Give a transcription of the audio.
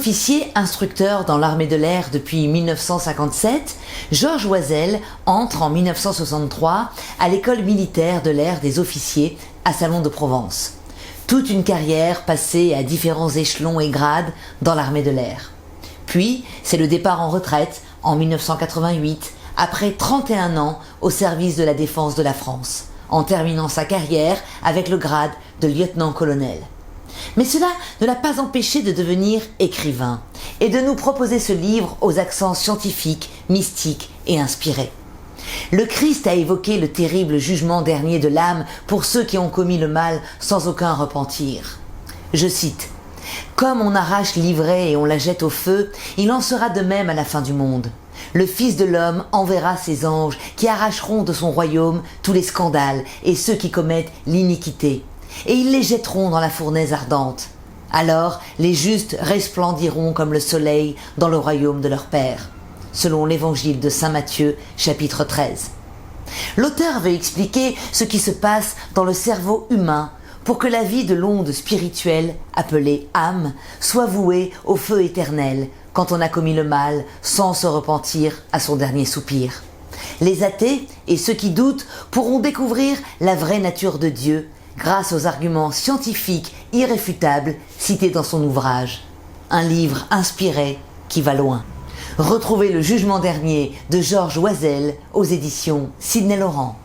Officier instructeur dans l'armée de l'air depuis 1957, Georges Oiselle entre en 1963 à l'école militaire de l'air des officiers à Salon de Provence. Toute une carrière passée à différents échelons et grades dans l'armée de l'air. Puis, c'est le départ en retraite en 1988, après 31 ans au service de la défense de la France, en terminant sa carrière avec le grade de lieutenant-colonel. Mais cela ne l'a pas empêché de devenir écrivain et de nous proposer ce livre aux accents scientifiques, mystiques et inspirés. Le Christ a évoqué le terrible jugement dernier de l'âme pour ceux qui ont commis le mal sans aucun repentir. Je cite : « Comme on arrache l'ivraie et on la jette au feu, il en sera de même à la fin du monde. Le Fils de l'homme enverra ses anges qui arracheront de son royaume tous les scandales et ceux qui commettent l'iniquité, et ils les jetteront dans la fournaise ardente. Alors les justes resplendiront comme le soleil dans le royaume de leur Père. » Selon l'évangile de saint Matthieu, chapitre 13. L'auteur veut expliquer ce qui se passe dans le cerveau humain pour que la vie de l'onde spirituelle, appelée âme, soit vouée au feu éternel quand on a commis le mal sans se repentir à son dernier soupir. Les athées et ceux qui doutent pourront découvrir la vraie nature de Dieu grâce aux arguments scientifiques irréfutables cités dans son ouvrage. Un livre inspiré qui va loin. Retrouvez Le Jugement dernier de Georges Oiselle aux éditions Sidney Laurent.